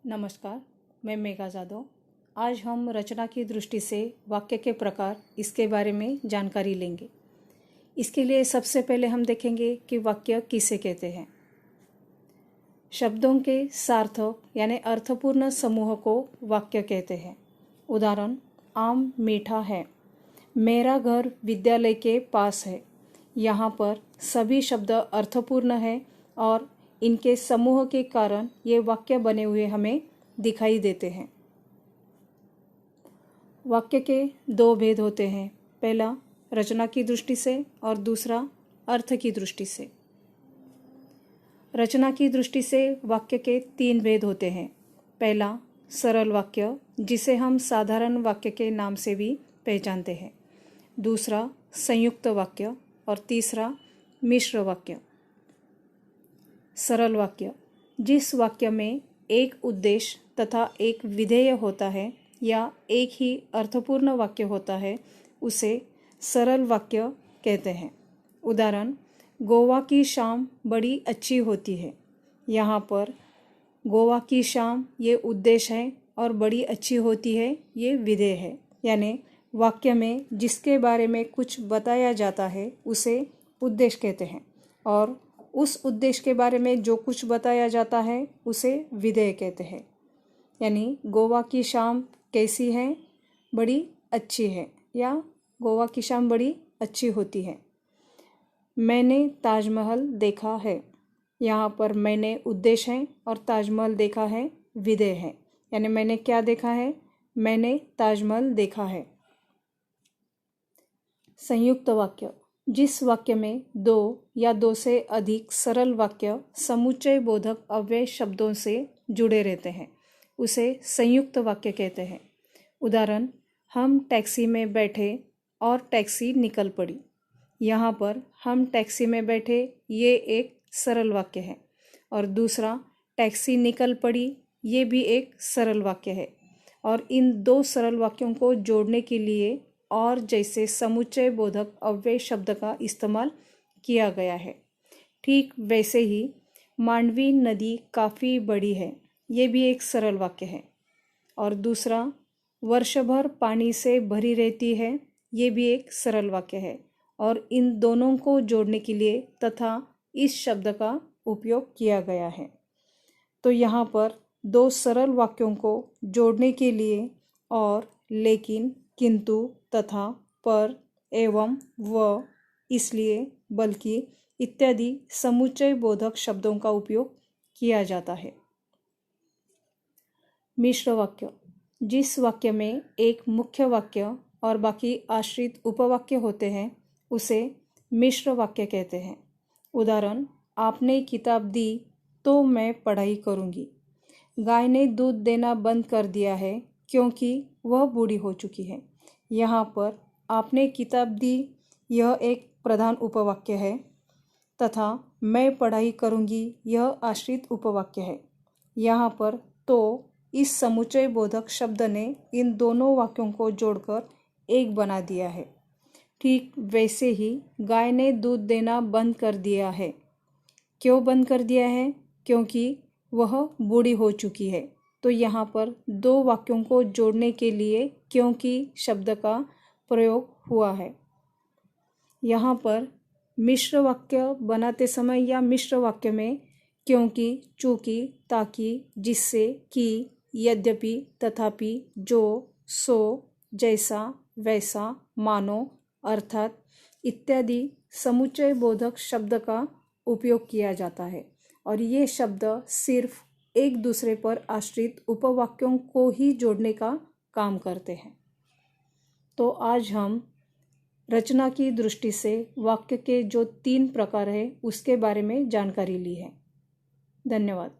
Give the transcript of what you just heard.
नमस्कार, मैं मेघा जादव। आज हम रचना की दृष्टि से वाक्य के प्रकार इसके बारे में जानकारी लेंगे। इसके लिए सबसे पहले हम देखेंगे कि वाक्य किसे कहते हैं। शब्दों के सार्थक यानी अर्थपूर्ण समूह को वाक्य कहते हैं। उदाहरण, आम मीठा है, मेरा घर विद्यालय के पास है। यहाँ पर सभी शब्द अर्थपूर्ण हैं और इनके समूह के कारण ये वाक्य बने हुए हमें दिखाई देते हैं। वाक्य के दो भेद होते हैं, पहला रचना की दृष्टि से और दूसरा अर्थ की दृष्टि से। रचना की दृष्टि से वाक्य के तीन भेद होते हैं। पहला सरल वाक्य, जिसे हम साधारण वाक्य के नाम से भी पहचानते हैं। दूसरा संयुक्त वाक्य और तीसरा मिश्र वाक्य। सरल वाक्य, जिस वाक्य में एक उद्देश्य तथा एक विधेय होता है या एक ही अर्थपूर्ण वाक्य होता है, उसे सरल वाक्य कहते हैं। उदाहरण, गोवा की शाम बड़ी अच्छी होती है। यहाँ पर गोवा की शाम ये उद्देश्य है और बड़ी अच्छी होती है ये विधेय है। यानी वाक्य में जिसके बारे में कुछ बताया जाता है उसे उद्देश्य कहते हैं और उस उद्देश्य के बारे में जो कुछ बताया जाता है उसे विधेय कहते हैं। यानी गोवा की शाम कैसी है, बड़ी अच्छी है, या गोवा की शाम बड़ी अच्छी होती है। मैंने ताजमहल देखा है। यहाँ पर मैंने उद्देश्य है और ताजमहल देखा है विधेय है। यानी मैंने क्या देखा है, मैंने ताजमहल देखा है। संयुक्त वाक्य, जिस वाक्य में दो या दो से अधिक सरल वाक्य समुच्चय बोधक अव्यय शब्दों से जुड़े रहते हैं, उसे संयुक्त वाक्य कहते हैं। उदाहरण, हम टैक्सी में बैठे और टैक्सी निकल पड़ी। यहाँ पर हम टैक्सी में बैठे ये एक सरल वाक्य है और दूसरा टैक्सी निकल पड़ी ये भी एक सरल वाक्य है। और इन दो सरल वाक्यों को जोड़ने के लिए और जैसे समुच्चय बोधक अव्यय शब्द का इस्तेमाल किया गया है, ठीक वैसे ही मांडवी नदी काफ़ी बड़ी है ये भी एक सरल वाक्य है। और दूसरा, वर्षभर पानी से भरी रहती है ये भी एक सरल वाक्य है। और इन दोनों को जोड़ने के लिए तथा इस शब्द का उपयोग किया गया है। तो यहाँ पर दो सरल वाक्यों को जोड़ने के लिए और, लेकिन, किंतु, तथा, पर, एवं, व, इसलिए, बल्कि इत्यादि समुच्चय बोधक शब्दों का उपयोग किया जाता है। मिश्र वाक्य, जिस वाक्य में एक मुख्य वाक्य और बाकी आश्रित उपवाक्य होते हैं उसे मिश्र वाक्य कहते हैं। उदाहरण, आपने किताब दी तो मैं पढ़ाई करूँगी। गाय ने दूध देना बंद कर दिया है क्योंकि वह बूढ़ी हो चुकी है। यहाँ पर आपने किताब दी यह एक प्रधान उपवाक्य है तथा मैं पढ़ाई करूँगी यह आश्रित उपवाक्य है। यहाँ पर तो इस समुच्चय बोधक शब्द ने इन दोनों वाक्यों को जोड़कर एक बना दिया है। ठीक वैसे ही गाय ने दूध देना बंद कर दिया है। क्यों बंद कर दिया है? क्योंकि वह बूढ़ी हो चुकी है। तो यहाँ पर दो वाक्यों को जोड़ने के लिए क्योंकि शब्द का प्रयोग हुआ है। यहाँ पर मिश्र वाक्य बनाते समय या मिश्र वाक्य में क्योंकि, चूंकि, ताकि, जिससे, कि, यद्यपि, तथापि, जो, सो, जैसा, वैसा, मानो, अर्थात इत्यादि समुच्चय बोधक शब्द का उपयोग किया जाता है और ये शब्द सिर्फ एक दूसरे पर आश्रित उपवाक्यों को ही जोड़ने का काम करते हैं। तो आज हम रचना की दृष्टि से वाक्य के जो 3 प्रकार हैं उसके बारे में जानकारी ली है। धन्यवाद।